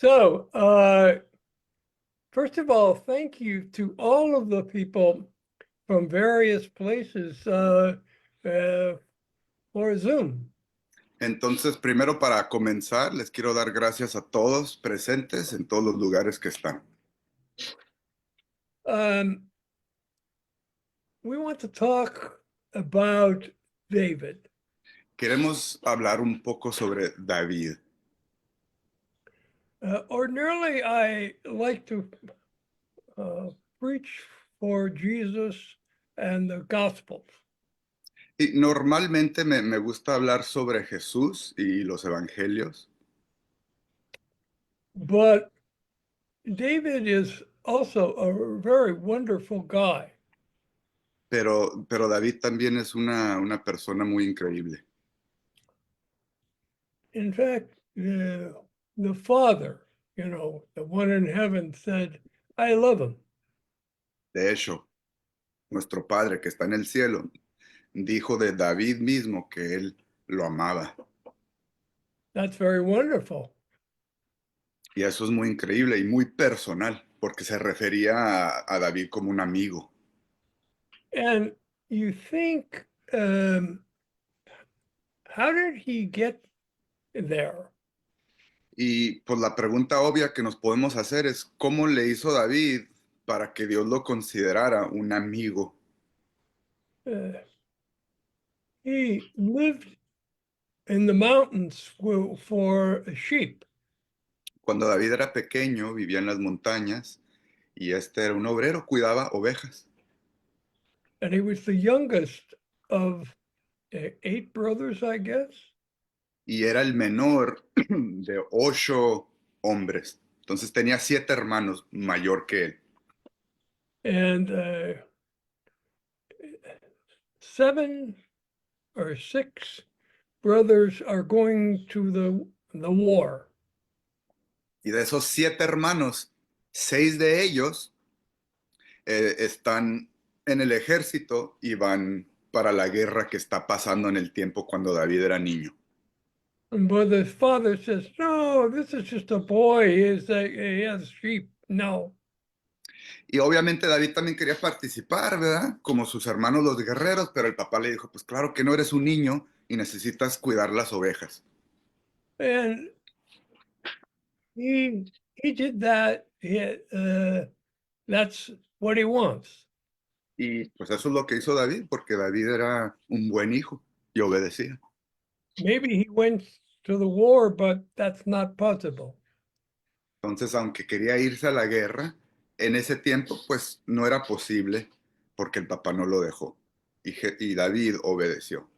So, first of all, thank you to all of the people from various places for Zoom. Entonces, primero para comenzar, les quiero dar gracias a todos presentes en todos los lugares que están. We want to talk about David. Queremos hablar un poco sobre David. Ordinarily, I like to preach for Jesus and the Gospels. Y normalmente me gusta hablar sobre Jesús y los evangelios, But David is also a very wonderful guy. pero David también es una persona muy increíble. In fact, the Father, the one in heaven said, I love him. De hecho, nuestro Padre que está en el cielo dijo de David mismo que él lo amaba. That's very wonderful. Y eso es muy increíble y muy personal, porque se refería a David como un amigo. And you think, how did he get there? Y pues la pregunta obvia que nos podemos hacer es, ¿cómo le hizo David para que Dios lo considerara un amigo? He lived in the mountains for sheep. Cuando David era pequeño, vivía en las montañas y este era un obrero, cuidaba ovejas. And he was the youngest of 8 brothers, I guess. Y era el menor de 8 hombres. Entonces tenía 7 hermanos mayor que él. And 7 or 6 brothers are going to the war. Y de esos 7 hermanos, 6 de ellos están en el ejército y van para la guerra que está pasando en el tiempo cuando David era niño. But the father says, no, this is just a boy. He has sheep. No. Y obviamente David también quería participar, ¿verdad? Como sus hermanos los guerreros, pero el papá le dijo, pues claro que no eres un niño y necesitas cuidar las ovejas. And he did that. That's what he wants. Y pues eso es lo que hizo David, porque David era un buen hijo y obedecía. Maybe he went to the war, but that's not possible. Entonces, aunque quería irse a la guerra, en ese tiempo pues no era posible porque el papá no lo dejó. Y David obedeció.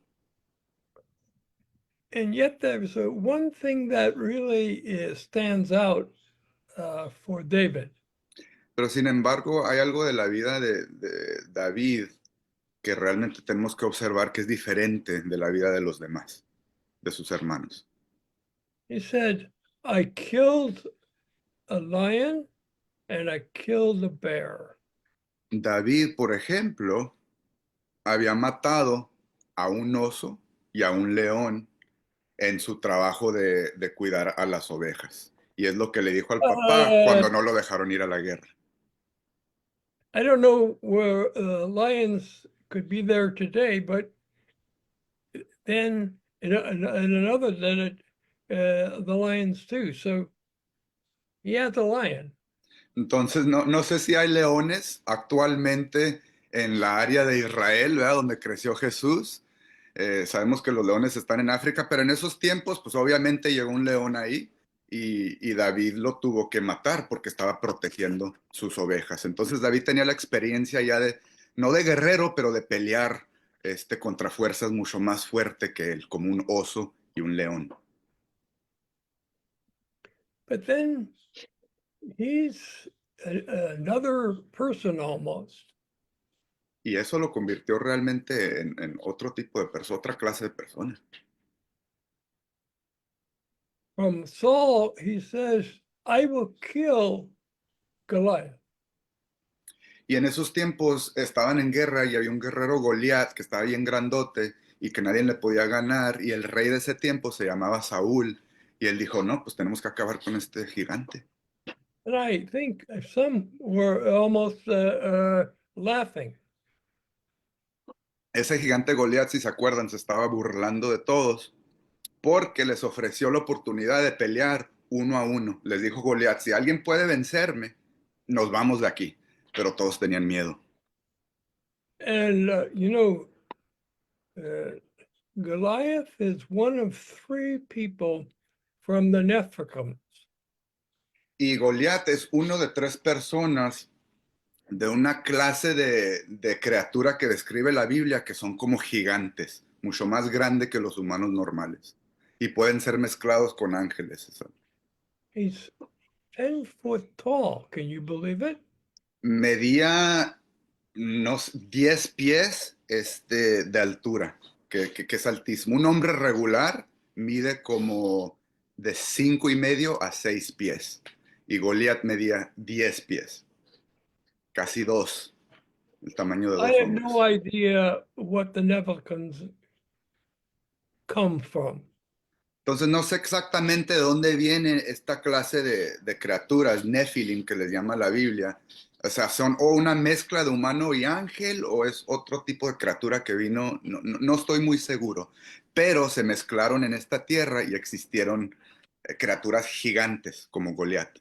And yet there's one thing that really stands out for David. Pero sin embargo, hay algo de la vida de David que realmente tenemos que observar que es diferente de la vida de los demás, de sus hermanos. He said, I killed a lion and I killed a bear. David, por ejemplo, había matado a un oso y a un león en su trabajo de cuidar a las ovejas. Y es lo que le dijo al papá Uh, cuando no lo dejaron ir a la guerra. I don't know where lions could be there today, but then in another then the lions too. So yeah, the lion. Entonces, no sé si hay leones actualmente en la área de Israel, ¿verdad? Donde creció Jesús. Sabemos que los leones están en África, pero en esos tiempos, pues obviamente llegó un león ahí y David lo tuvo que matar porque estaba protegiendo sus ovejas. Entonces David tenía la experiencia ya no de guerrero, pero de pelear contra fuerzas mucho más fuertes que él, como un oso y un león. But then he's another person almost. Y eso lo convirtió realmente en otro tipo de persona, otra clase de persona. From Saul, he says, I will kill Goliath. Y en esos tiempos estaban en guerra y había un guerrero Goliat que estaba bien grandote y que nadie le podía ganar. Y el rey de ese tiempo se llamaba Saúl. Y él dijo, no, pues tenemos que acabar con este gigante. And I think some were almost laughing. Ese gigante Goliat, si se acuerdan, se estaba burlando de todos porque les ofreció la oportunidad de pelear uno a uno. Les dijo Goliat, si alguien puede vencerme, nos vamos de aquí. Pero todos tenían miedo. And, uh, Goliath is one of three people from the Nephilim. Y Goliat es uno de tres personas de una clase de criatura que describe la Biblia que son como gigantes, mucho más grande que los humanos normales. Y pueden ser mezclados con ángeles. He's 10 foot tall. Can you believe it? Medía unos 10 pies de altura, que es altísimo. Un hombre regular mide como de 5 y medio a 6 pies. Y Goliat medía 10 pies, casi dos, el tamaño de I dos had no hombres. idea what the Nephilims come from. Entonces no sé exactamente de dónde viene esta clase de criaturas, Nephilim, que les llama la Biblia. O sea, son o una mezcla de humano y ángel o es otro tipo de criatura que vino, no estoy muy seguro, pero se mezclaron en esta tierra y existieron criaturas gigantes como Goliat.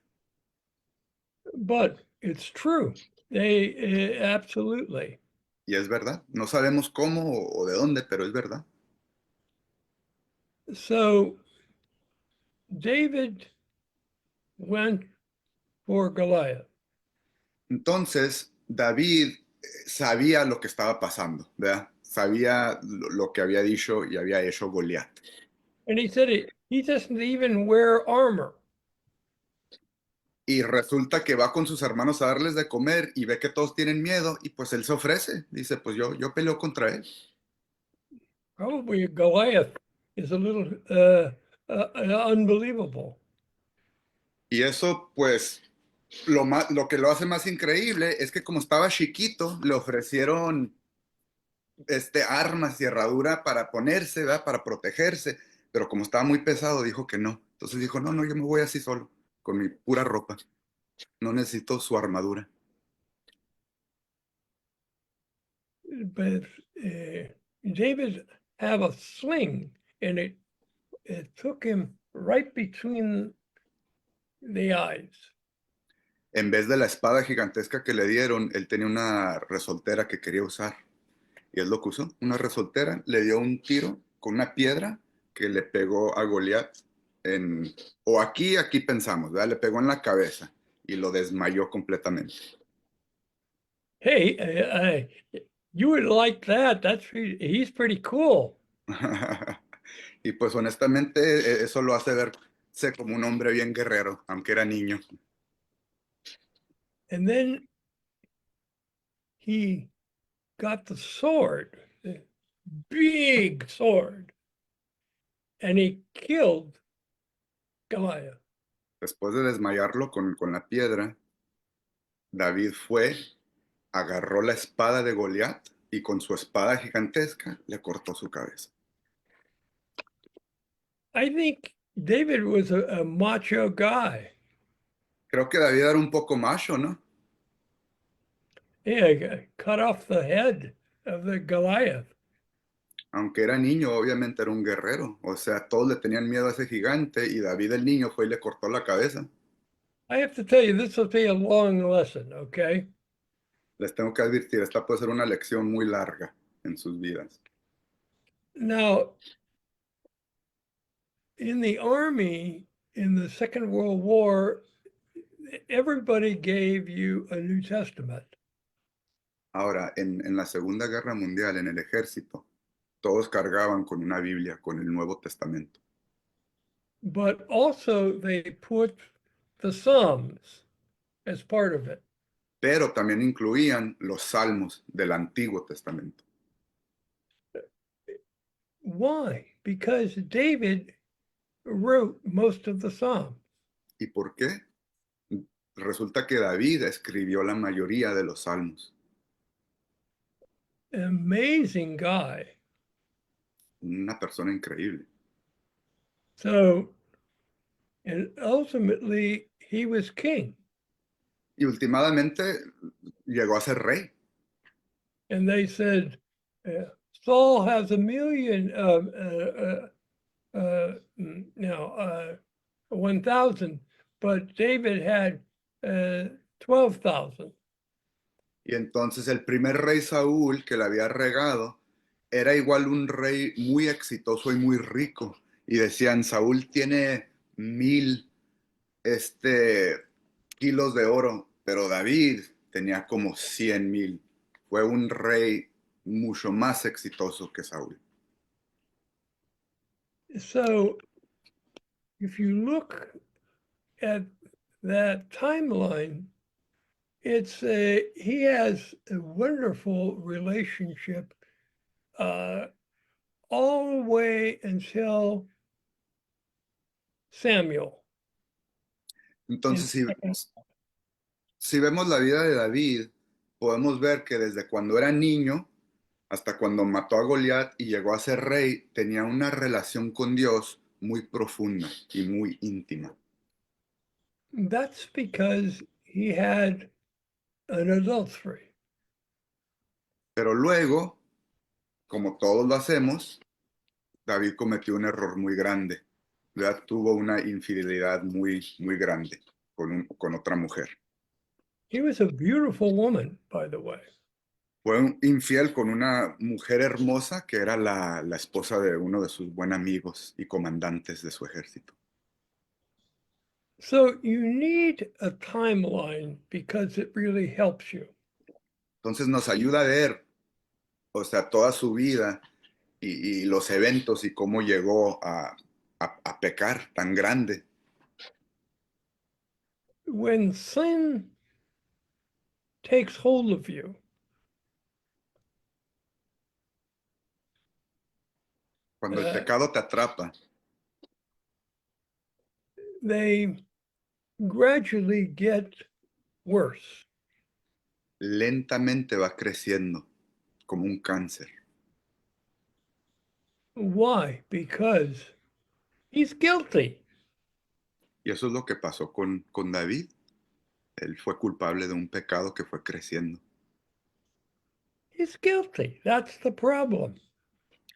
But it's true. They absolutely. Y es verdad, no sabemos cómo o de dónde, pero es verdad. So David went for Goliath. Entonces, David sabía lo que estaba pasando, ¿verdad? Sabía lo que había dicho y había hecho Goliat. And he said he doesn't even wear armor. Y resulta que va con sus hermanos a darles de comer y ve que todos tienen miedo y pues él se ofrece. Dice, pues yo peleo contra él. Probably Goliath is a little unbelievable. Y eso pues lo que lo hace más increíble es que como estaba chiquito, le ofrecieron armas y herradura para ponerse, ¿verdad? Para protegerse, pero como estaba muy pesado, dijo que no. Entonces dijo, no, yo me voy así solo, con mi pura ropa. No necesito su armadura. But David had a sling, and it took him right between the eyes. En vez de la espada gigantesca que le dieron, él tenía una resoltera que quería usar. Y es lo que usó, una resoltera. Le dio un tiro con una piedra que le pegó a Goliat o aquí pensamos, ¿verdad? Le pegó en la cabeza y lo desmayó completamente. Hey, you would like that. He's pretty cool. Y pues honestamente eso lo hace verse como un hombre bien guerrero, aunque era niño. And then he got the sword, the big sword, and he killed Goliath. Después de desmayarlo con la piedra, David fue, agarró la espada de Goliat y con su espada gigantesca le cortó su cabeza. I think David was a macho guy. Creo que David era un poco macho, ¿no? Yeah, cut off the head of the Goliath. Aunque era niño, obviamente era un guerrero. O sea, todos le tenían miedo a ese gigante y David el niño fue y le cortó la cabeza. I have to tell you, this will be a long lesson, okay? Les tengo que advertir, esta puede ser una lección muy larga en sus vidas. Now, in the army in the Second World War, everybody gave you a New Testament. Ahora, en la Segunda Guerra Mundial, en el ejército, todos cargaban con una Biblia, con el Nuevo Testamento. But also they put the Psalms as part of it. Pero también incluían los salmos del Antiguo Testamento. Why? Because David wrote most of the Psalms. ¿Y por qué? Resulta que David escribió la mayoría de los salmos. An amazing guy. Una persona increíble. So and ultimately he was king. Y últimamente llegó a ser rey. And they said, Saul has 1,000,000, 1,000, but David had 12,000. Y entonces el primer rey Saúl que le había regado era igual un rey muy exitoso y muy rico. Y decían, Saúl tiene 1000 kilos de oro, pero David tenía como 100,000. Fue un rey mucho más exitoso que Saúl. So if you look at that timeline, he has a wonderful relationship all the way until Samuel. Entonces, And si vemos la vida de David, podemos ver que desde cuando era niño hasta cuando mató a Goliat y llegó a ser rey, tenía una relación con Dios muy profunda y muy íntima. that's because he had an adultery. Pero luego, como todos lo hacemos, David cometió un error muy grande. ¿Verdad? Tuvo una infidelidad muy, muy grande con otra mujer. He was a beautiful woman, by the way. Fue infiel con una mujer hermosa que era la esposa de uno de sus buenos amigos y comandantes de su ejército. So you need a timeline because it really helps you. Entonces nos ayuda a ver, o sea, toda su vida y los eventos y cómo llegó a pecar tan grande. When sin takes hold of you, Cuando el pecado te atrapa, they gradually get worse. lentamente va creciendo como un cáncer. Why? Because he's guilty. Y eso es lo que pasó con David. Él fue culpable de un pecado que fue creciendo. He's guilty. That's the problem.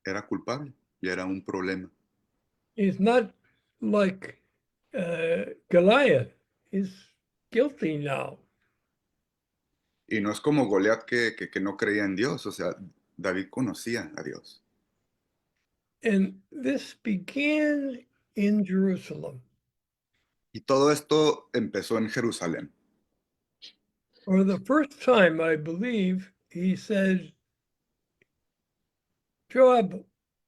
Era culpable y era un problema. He's not like Goliath. He's guilty now. Y no es como Goliat que no creía en Dios. O sea, David conocía a Dios. And this began in Jerusalem. Y todo esto empezó en Jerusalén. For the first time, I believe, he said, Joab,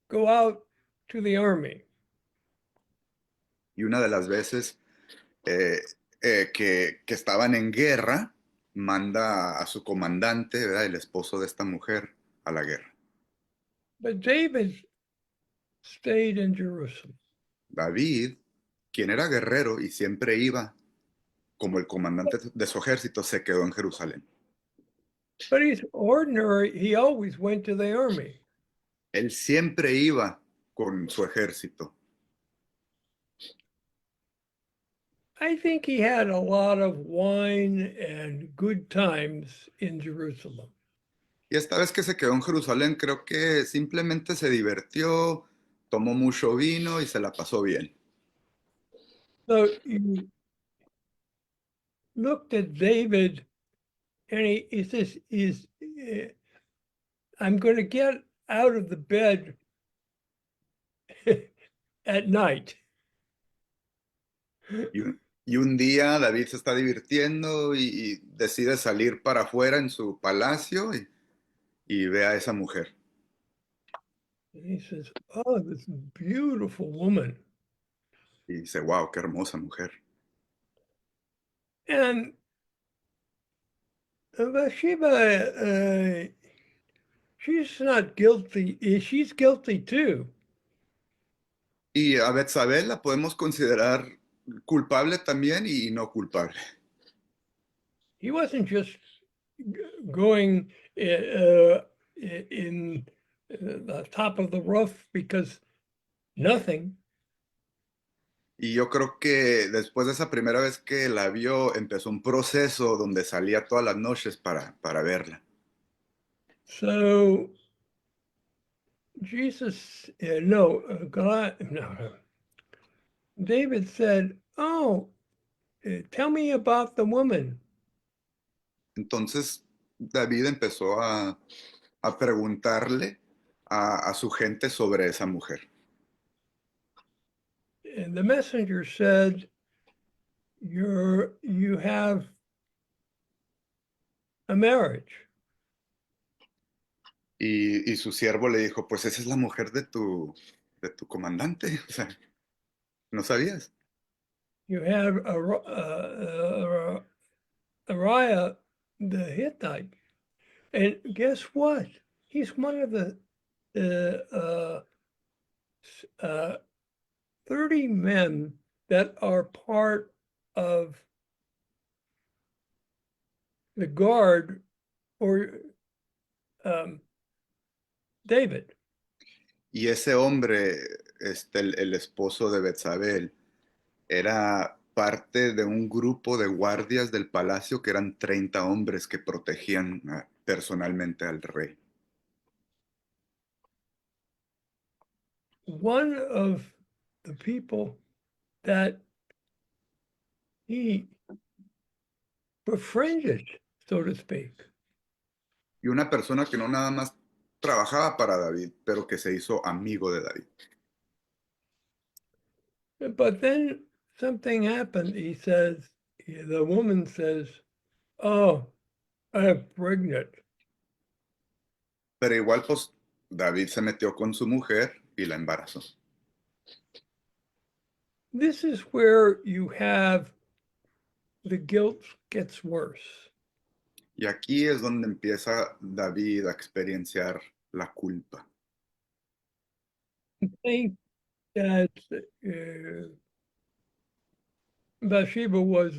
go out to the army. Y una de las veces eh, que estaban en guerra, manda a su comandante, ¿verdad? El esposo de esta mujer, a la guerra. But David stayed in Jerusalem. David, quien era guerrero y siempre iba como el comandante de su ejército, se quedó en Jerusalén. But he's ordinary. He always went to the army. Él siempre iba con su ejército. I think he had a lot of wine and good times in Jerusalem. Y esta vez que se quedó en Jerusalén, creo que simplemente se divirtió, tomó mucho vino y se la pasó bien. So you looked at David, and he says, I'm going to get out of the bed at night. Y un día David se está divirtiendo y decide salir para afuera en su palacio y ve a esa mujer. And he says, oh, this beautiful woman. Y dice, wow, qué hermosa mujer. And Bathsheba, she's not guilty. She's guilty too. Y a Betsabé la podemos considerar culpable también y no culpable. He wasn't just going in the top of the roof because nothing. Y yo creo que después de esa primera vez que la vio, empezó un proceso donde salía todas las noches para verla. So Jesus, no, God, no. David said, "Oh, tell me about the woman." Entonces David empezó a preguntarle a su gente sobre esa mujer. And the messenger said, you have a marriage. Y su siervo le dijo, pues esa es la mujer de tu comandante. O sea, ¿no sabías? You have Uriah the Hittite. And guess what? He's one of the uh, uh, 30 men that are part of the guard for David. Y ese hombre, el esposo de Betsabé, era parte de un grupo de guardias del palacio que eran 30 hombres que protegían personalmente al rey. One of the people that he befriended, so to speak. Y una persona que no nada más trabajaba para David, pero que se hizo amigo de David. But then something happened. He says, the woman says, "Oh, I'm pregnant." Pero igual, pues, David se metió con su mujer y la embarazó. This is where you have the guilt gets worse. Y aquí es donde empieza David a experienciar la culpa. Think that Bathsheba was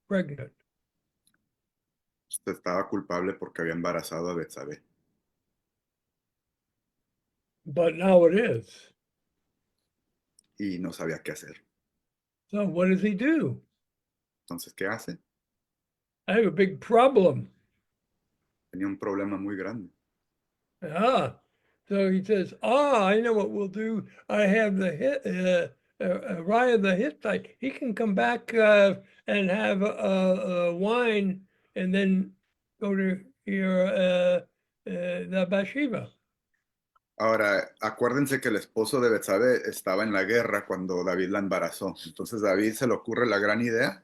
pregnant, Estaba culpable porque había embarazado a Betsabé but now it is. y no sabía qué hacer. So what does he do? Entonces, ¿qué hace? I have a big problem. Tenía un problema muy grande. Ah, so he says, I know what we'll do. I have Uriah the Hittite. He can come back and have wine and then go to your the Bathsheba. Ahora, acuérdense que el esposo de Betsabé estaba en la guerra cuando David la embarazó. Entonces, David se le ocurre la gran idea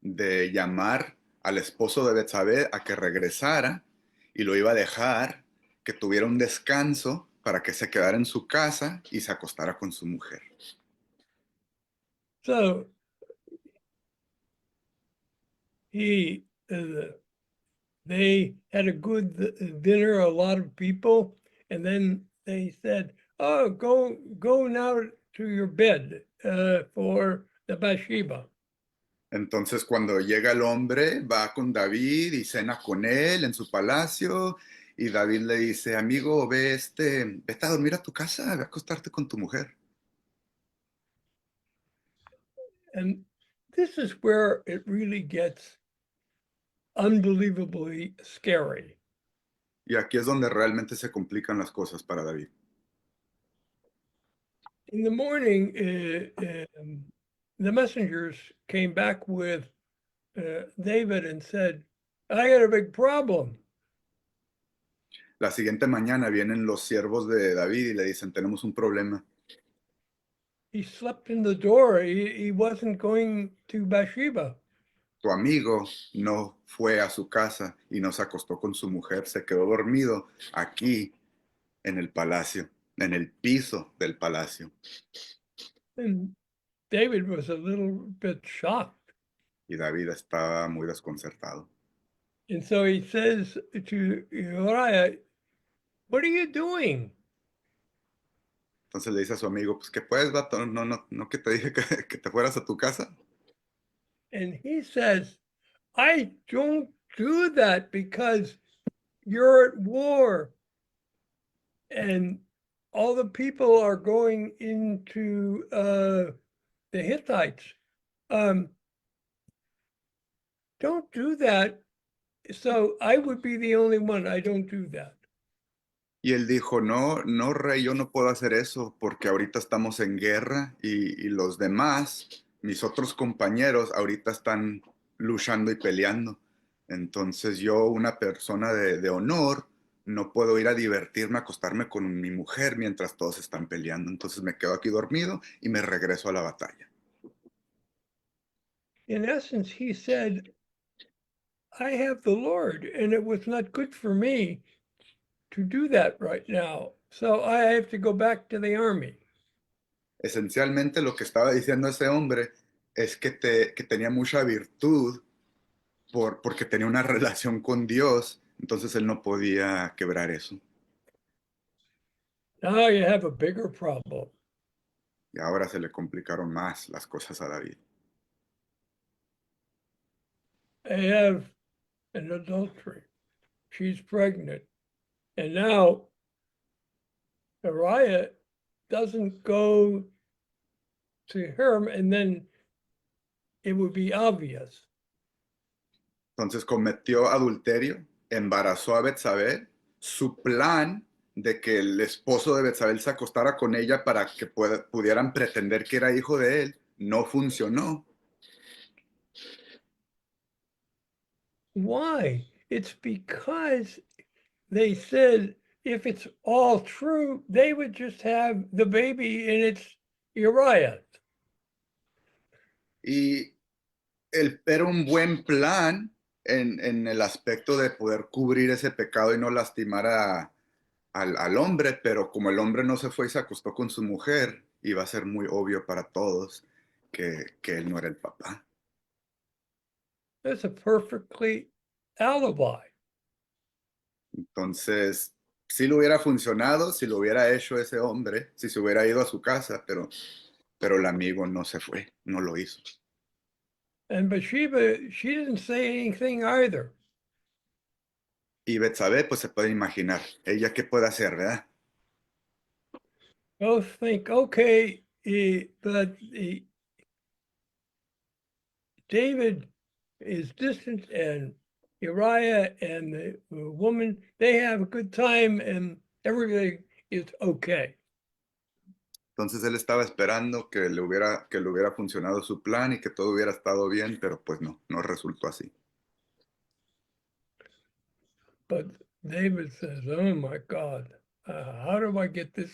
de llamar al esposo de Betsabé a que regresara y lo iba a dejar que tuviera un descanso para que se quedara en su casa y se acostara con su mujer. So he, they had a good dinner, a lot of people, and then they said, "Oh, go now to your bed for the Bathsheba." Entonces, cuando llega el hombre, va con David y cena con él en su palacio. Y David le dice, amigo, vete a dormir a tu casa, ve a acostarte con tu mujer. And this is where it really gets unbelievably scary. Y aquí es donde realmente se complican las cosas para David. In the morning, the messengers came back with David and said, "I got a big problem." La siguiente mañana vienen los siervos de David y le dicen, tenemos un problema. He slept in the door. He wasn't going to Bathsheba. Tu amigo no fue a su casa y no se acostó con su mujer, se quedó dormido aquí en el palacio, en el piso del palacio. And David was a little bit shocked. Y David estaba muy desconcertado. And so he says to Uriah, "What are you doing?" Entonces le dice a su amigo, pues que puedes, vato, no que te dije que te fueras a tu casa. And he says, "I don't do that because you're at war and all the people are going into the Hittites. Don't do that. So I would be the only one. I don't do that. Y él dijo, no, no, rey, yo no puedo hacer eso porque ahorita estamos en guerra y los demás, mis otros compañeros, ahorita están luchando y peleando. Entonces yo, una persona de honor, no puedo ir a divertirme, a acostarme con mi mujer mientras todos están peleando. Entonces me quedo aquí dormido y me regreso a la batalla. In essence, he said, I have the Lord, and it was not good for me to do that right now. So I have to go back to the army. Esencialmente lo que estaba diciendo ese hombre es que tenía mucha virtud porque tenía una relación con Dios, entonces él no podía quebrar eso. Now you have a bigger problem. Y ahora se le complicaron más las cosas a David. I have an adultery. She's pregnant. And now Uriah doesn't go to her, and then it would be obvious. Entonces cometió adulterio, embarazó a Betsabé. Su plan de que el esposo de Betsabé se acostara con ella para que pudieran pretender que era hijo de él no funcionó. Why? It's because they said if it's all true, they would just have the baby and it's Uriah. Y era un buen plan en el aspecto de poder cubrir ese pecado y no lastimar al hombre, pero como el hombre no se fue y se acostó con su mujer, iba a ser muy obvio para todos que él no era el papá. That's a perfectly alibi. Entonces, si lo hubiera funcionado, si lo hubiera hecho ese hombre, si se hubiera ido a su casa, pero el amigo no se fue, no lo hizo. And Bathsheba, she didn't say anything either. Y Betsabé, pues se puede imaginar, ella qué puede hacer, ¿verdad? Both think, okay, but David is distant and Uriah and the woman, they have a good time and everything is okay. Entonces él estaba esperando que le hubiera funcionado su plan y que todo hubiera estado bien, pero pues no, no resultó así. But David says, oh my God, how do I get this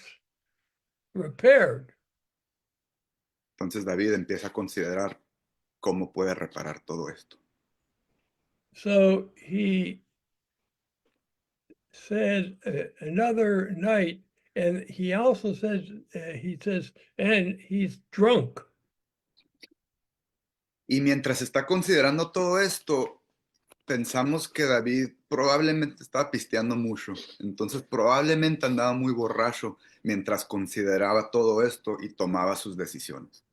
repaired? Entonces David empieza a considerar cómo puede reparar todo esto. So he said another night, and he also says, he says, and he's drunk. Y mientras está considerando todo esto, pensamos que David probablemente estaba pisteando mucho, entonces probablemente andaba muy borracho mientras consideraba todo esto y tomaba sus decisiones.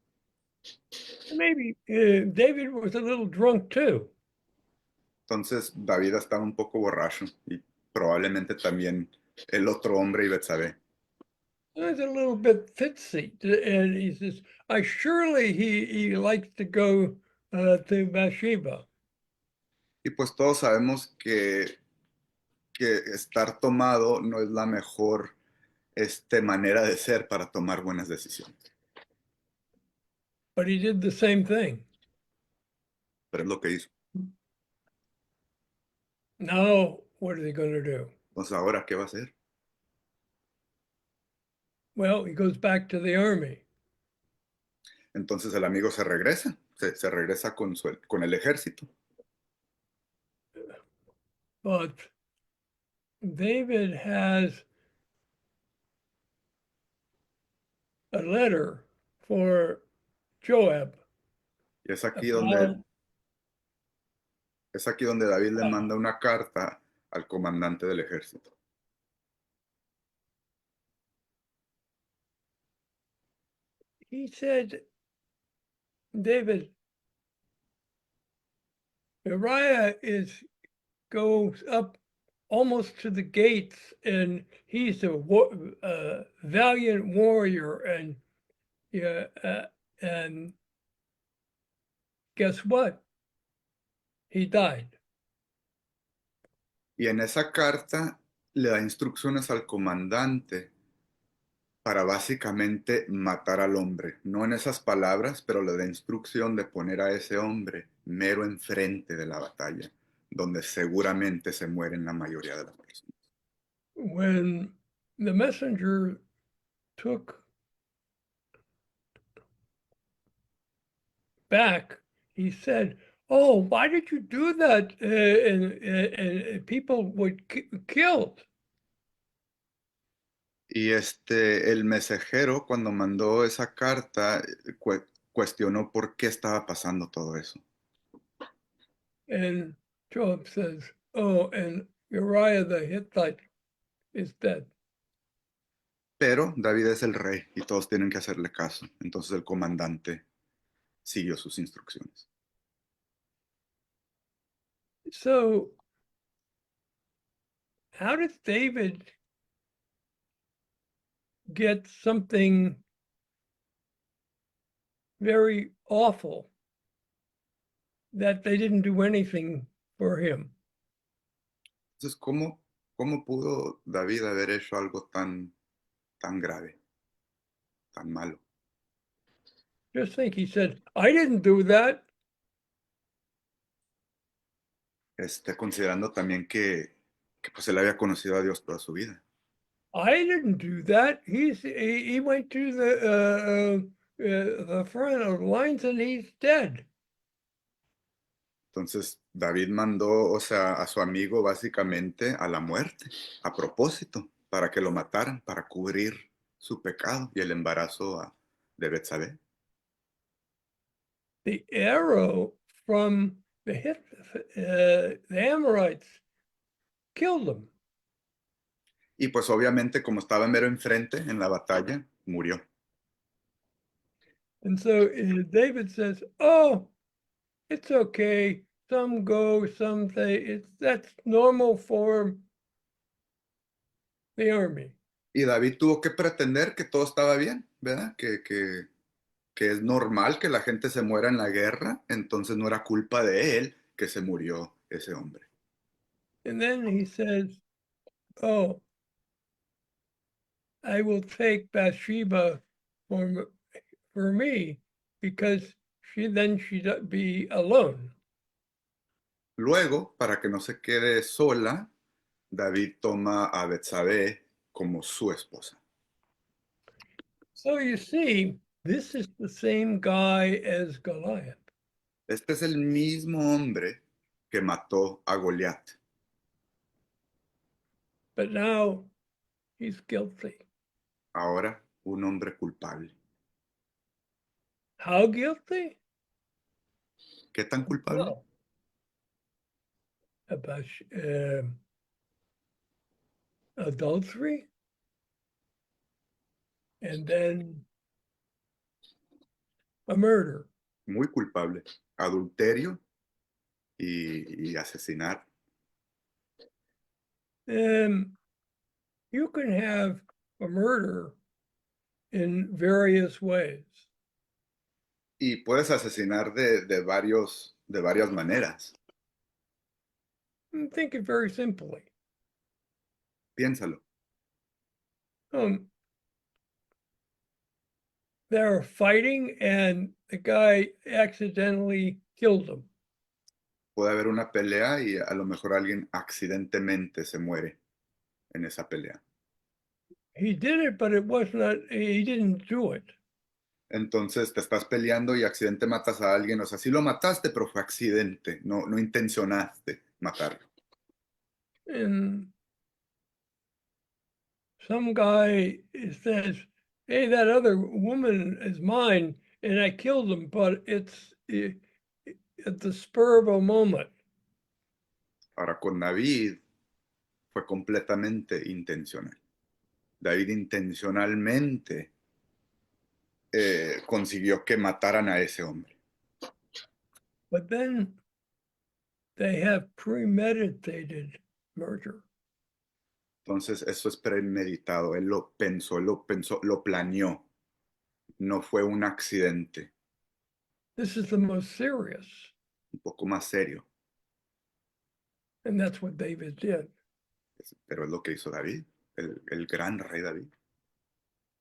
Maybe David was a little drunk too. Entonces David estaba un poco borracho y probablemente también el otro hombre y Betsabé. He's a little bit tipsy, and he says, "I surely he likes to go to Bathsheba." Y pues todos sabemos que estar tomado no es la mejor manera de ser para tomar buenas decisiones. But he did the same thing. Pero es lo que hizo. Now, what are they going to do? Entonces, ¿ahora qué va a hacer? Well, he goes back to the army. Entonces el amigo se regresa, se regresa con el ejército. But David has a letter for Joab. Y About, es aquí donde David le manda una carta al comandante del ejército. he said, David, Uriah goes up almost to the gates, and he's a valiant warrior, and yeah, And guess what? He died. Y en esa carta le da instrucciones al comandante para básicamente matar al hombre. No en esas palabras, pero le da instrucción de poner a ese hombre mero enfrente de la batalla, donde seguramente se mueren la mayoría de las personas. When the messenger took back, he said, "Oh, why did you do that?" And people were killed. Y el mensajero, cuando mandó esa carta, cuestionó por qué estaba pasando todo eso. And Joab says, "Oh, and Uriah the Hittite is dead." Pero David es el rey y todos tienen que hacerle caso. Entonces el comandante siguió sus instrucciones. So, how did David get something very awful that they didn't do anything for him? Entonces, ¿cómo pudo David haber hecho algo tan grave, tan malo? Just think, he said, "I didn't do that." Considerando también que pues él había conocido a Dios toda su vida. I didn't do that. He went to the front of the lines and he's dead. Entonces David mandó, o sea, a su amigo básicamente a la muerte, a propósito, para que lo mataran, para cubrir su pecado y el embarazo de Betsabé. The arrow from the Amorites killed him. Y pues obviamente como estaba mero enfrente en la batalla, murió. And so David says, "Oh, it's okay. Some go, some say that's normal for the army." Y David tuvo que pretender que todo estaba bien, ¿verdad? Que es normal que la gente se muera en la guerra, entonces no era culpa de él que se murió ese hombre. And then he says, "Oh, I will take Bathsheba for me because she'd be alone." Luego, para que no se quede sola, David toma a Betsabé como su esposa. So you see, this is the same guy as Goliath. Este es el mismo hombre que mató a Goliat. But now he's guilty. Ahora, un hombre culpable. How guilty? ¿Qué tan culpable? Well, about adultery and then a murder. Muy culpable. Adulterio y asesinar. You can have a murder in various ways. Y puedes asesinar de varias maneras. Think it very simply. Piénsalo. They're fighting and the guy accidentally killed him. Puede haber una pelea y a lo mejor alguien accidentalmente se muere en esa pelea. He did it, but it was not, he didn't do it. Entonces te estás peleando y accidente matas a alguien. O sea, sí lo mataste, pero fue accidente. No intencionaste matarlo. And some guy says, "Hey, that other woman is mine, and I killed him," but it's at the spur of a moment. Ahora con David fue completamente intencional. David intencionalmente consiguió que mataran a ese hombre. But then they have premeditated murder. Entonces eso es premeditado. Él lo pensó, lo planeó. no fue un accidente, This is the most serious. un poco más serio, And that's what David did. pero es lo que hizo David, el gran rey David.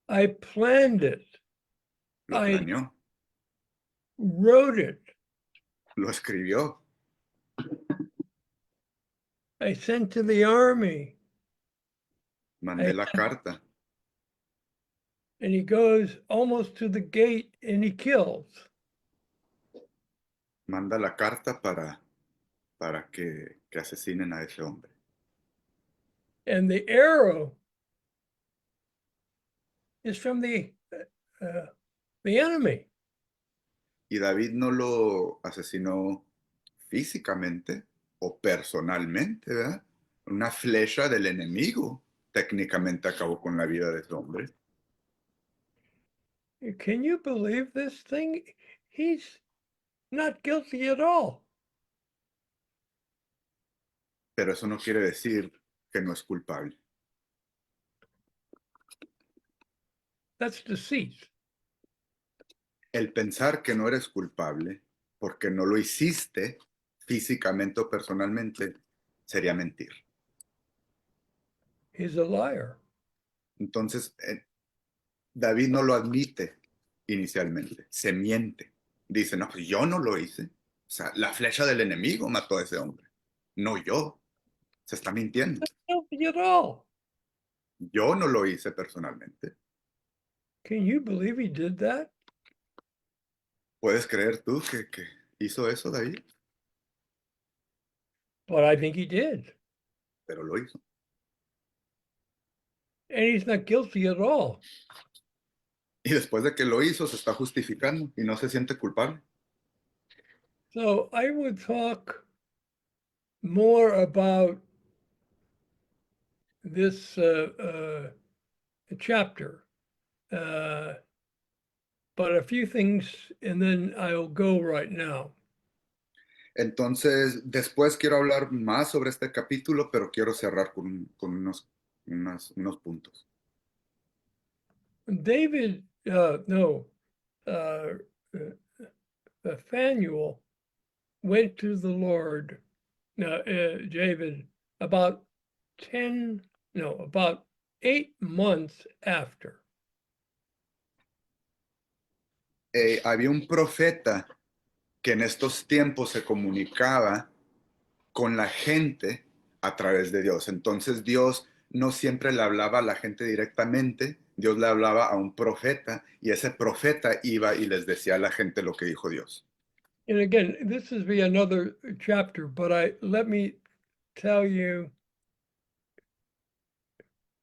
I planned it. Lo I planeó, wrote it. lo escribió, I sent to the army. mandé la carta, And he goes almost to the gate and he kills. manda la carta para que asesinen a ese hombre. And the arrow is from the enemy. Y David no lo asesinó físicamente o personalmente, ¿verdad? Una flecha del enemigo técnicamente acabó con la vida de ese hombre. Can you believe this thing? He's not guilty at all. Pero eso no quiere decir que no es culpable. That's deceit. El pensar que no eres culpable porque no lo hiciste físicamente o personalmente sería mentir. He's a liar. Entonces, David no lo admite inicialmente, se miente. Dice, no, pues yo no lo hice. O sea, la flecha del enemigo mató a ese hombre, no yo. Se está mintiendo. Guilty at all. Yo no lo hice personalmente. Can you believe he did that? ¿Puedes creer tú que hizo eso, David? But I think he did. Pero lo hizo. And he's not guilty at all. Y después de que lo hizo, se está justificando y no se siente culpable. So I would talk more about this chapter, but a few things, and then I'll go right now. Entonces, después quiero hablar más sobre este capítulo, pero quiero cerrar con unos puntos. David, no, uh, Nathaniel went to the Lord, David, about about 8 months after. Había un profeta que en estos tiempos se comunicaba con la gente a través de Dios. Entonces Dios no siempre le hablaba a la gente directamente, Dios le hablaba a un profeta y ese profeta iba y les decía a la gente lo que dijo Dios. And again, this is be another chapter, but let me tell you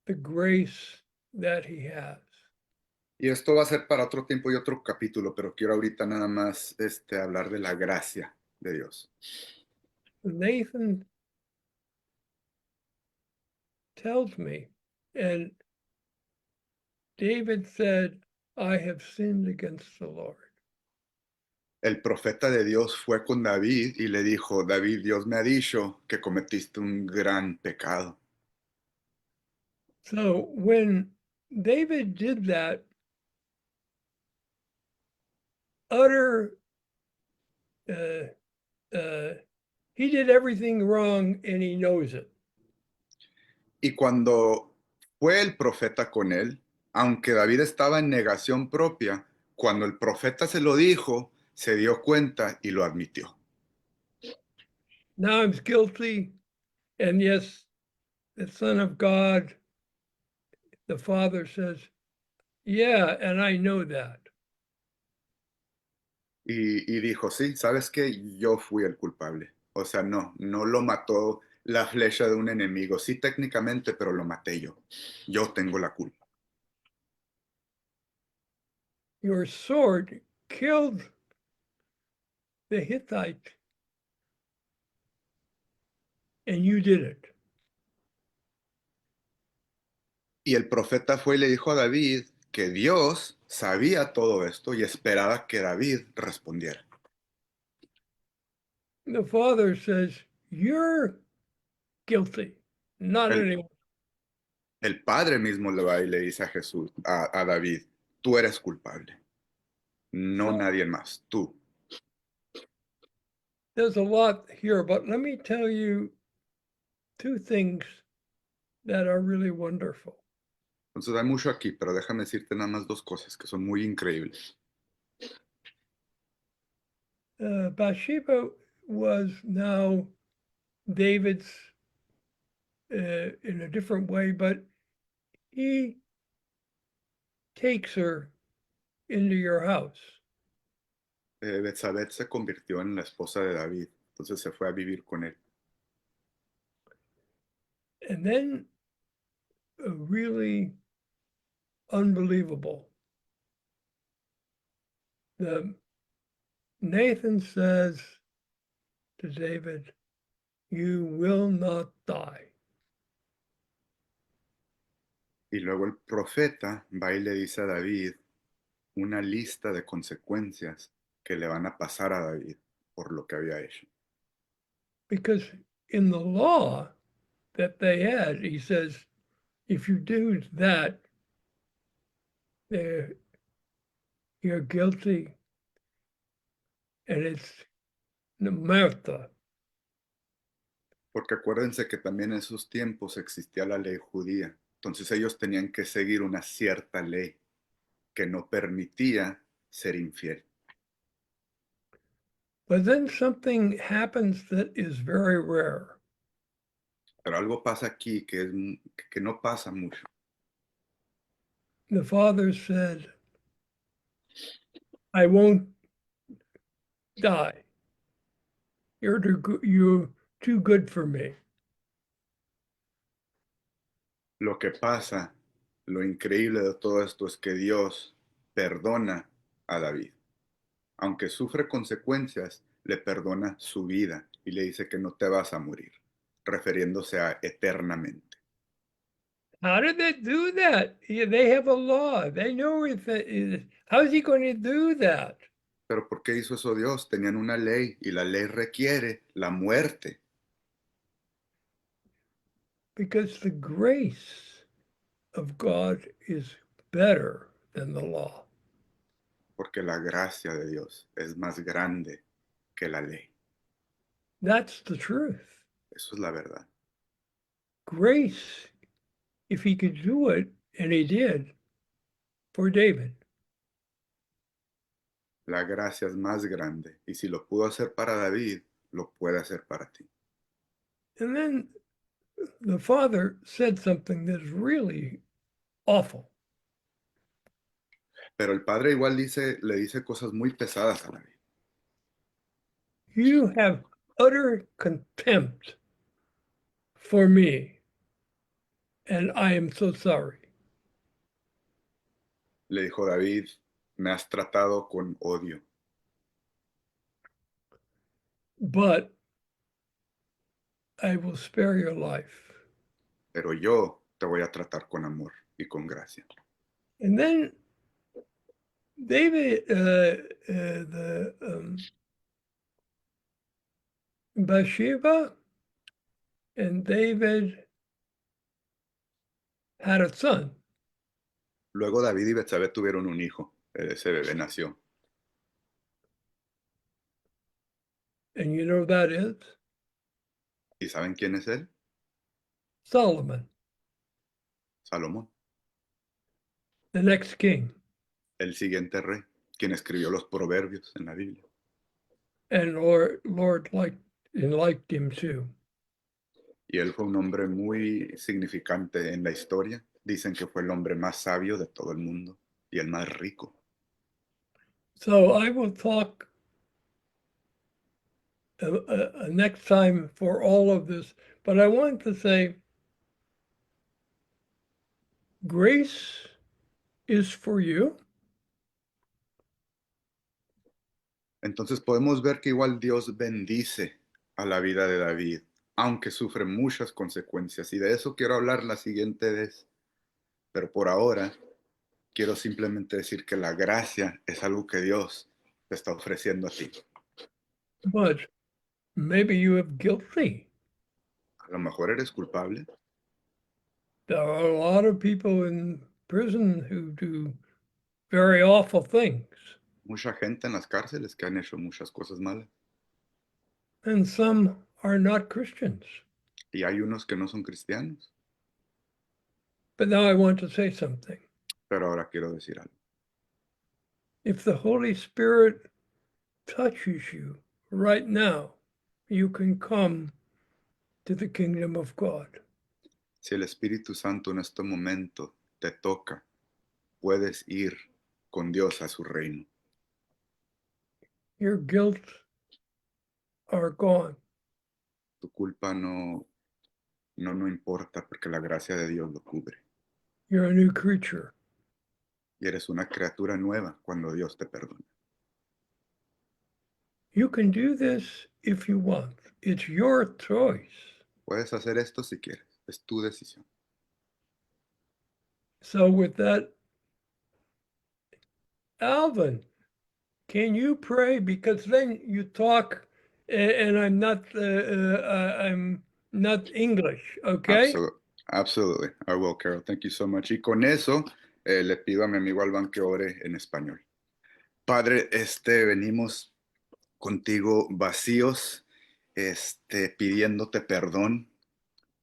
the grace that he has. Y esto va a ser para otro tiempo y otro capítulo, pero quiero ahorita nada más hablar de la gracia de Dios. Nathan tells me, and David said, I have sinned against the Lord. El profeta de Dios fue con David y le dijo, David, Dios me ha dicho que cometiste un gran pecado. So when David did that, utter, he did everything wrong and he knows it. Y cuando fue el profeta con él, aunque David estaba en negación propia, cuando el profeta se lo dijo, se dio cuenta y lo admitió. Now I'm guilty, and yes, the Son of God, the Father says, yeah, and I know that. Y dijo, sí, ¿sabes qué? Yo fui el culpable. O sea, no lo mató la flecha de un enemigo. Sí, técnicamente, pero lo maté yo. Yo tengo la culpa. Your sword killed the Hittite, and you did it. Y el profeta fue y le dijo a David que Dios sabía todo esto y esperaba que David respondiera. The Father says, you're guilty, not El, anyone. el Padre mismo le va y le dice a Jesús, a David, tú eres culpable. no So nadie más, tú. there's a lot here, but let me tell you two things that are really wonderful. Entonces hay mucho aquí, pero déjame decirte nada más dos cosas que son muy increíbles. Bathsheba was now David's in a different way, but he takes her into your house. Betsabé se convirtió en la esposa de David, entonces se fue a vivir con él. And then, really unbelievable, the Nathan says to David, "You will not die." Y luego el profeta va y le dice a David una lista de consecuencias que le van a pasar a David por lo que había hecho. Because in the law that they had, he says, if you do that, uh, you're guilty and it's muerta. Porque acuérdense que también en esos tiempos existía la ley judía. Entonces ellos tenían que seguir una cierta ley que no permitía ser infiel. But then something happens that is very rare. Pero algo pasa aquí que no pasa mucho. The father said, I won't die. You're too good for me. Lo que pasa, lo increíble de todo esto es que Dios perdona a David. Aunque sufre consecuencias, le perdona su vida y le dice que no te vas a morir, refiriéndose a eternamente. How did they do that? Yeah, they have a law. They know if how is he going to do that? Pero ¿por qué hizo eso Dios? Tenían una ley y la ley requiere la muerte, Because the grace of God is better than the law. porque la gracia de Dios es más grande que la ley. That's the truth. Eso es la verdad. Grace, if he could do it, and he did for David, La gracia es más grande y si lo pudo hacer para David, lo puede hacer para ti. and then the father said something that's really awful. Pero el padre igual le dice cosas muy pesadas a David. You have utter contempt for me, and I am so sorry. Le dijo David, me has tratado con odio, But I will spare your life. pero yo te voy a tratar con amor y con gracia. And then David, the Bathsheba and David had a son. Luego David y Betsabé tuvieron un hijo. Ese bebé nació. And you know who that is? ¿Y saben quién es él? Solomon, Salomón, the next king. el siguiente rey, quien escribió los proverbios en la Biblia. And Lord liked him too. Y él fue un hombre muy significante en la historia. Dicen que fue el hombre más sabio de todo el mundo y el más rico. So I will talk next time for all of this, but I want to say grace is for you. Entonces podemos ver que igual Dios bendice a la vida de David, aunque sufre muchas consecuencias. Y de eso quiero hablar la siguiente vez. Pero por ahora quiero simplemente decir que la gracia es algo que Dios te está ofreciendo a ti. But maybe you have guilty. A lo mejor eres culpable. There are a lot of people in prison who do very awful things. mucha gente en las cárceles que han hecho muchas cosas malas. and some are not Christians. Y hay unos que no son cristianos. But now I want to say something. Pero ahora quiero decir algo. If the Holy Spirit touches you right now, you can come to the kingdom of God. Si el Espíritu Santo en este momento te toca, puedes ir con Dios a su reino. Your guilt are gone. Tu culpa no importa porque la gracia de Dios lo cubre. You're a new creature. Y eres una criatura nueva cuando Dios te perdona. You can do this if you want. It's your choice. Puedes hacer esto si quieres. Es tu decisión. So with that, Alvin, can you pray? Because then you talk, and I'm not English. Okay. Absolutely. I will, Carol. Thank you so much. Y con eso le pido a mi amigo Alban que ore en español. Padre, venimos contigo vacíos, pidiéndote perdón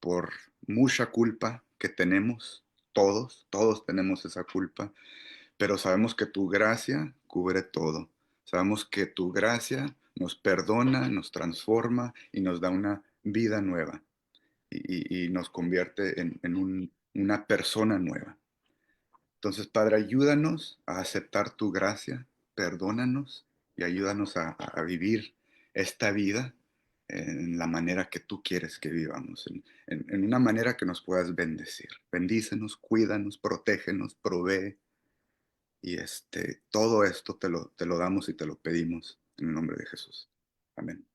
por mucha culpa que tenemos. Todos tenemos esa culpa, pero sabemos que tu gracia cubre todo. Sabemos que tu gracia nos perdona, nos transforma y nos da una vida nueva y nos convierte en una persona nueva. Entonces, Padre, ayúdanos a aceptar tu gracia, perdónanos y ayúdanos a vivir esta vida en la manera que tú quieres que vivamos, en una manera que nos puedas bendecir. Bendícenos, cuídanos, protégenos, provee. Y todo esto te lo damos y te lo pedimos en el nombre de Jesús. Amén.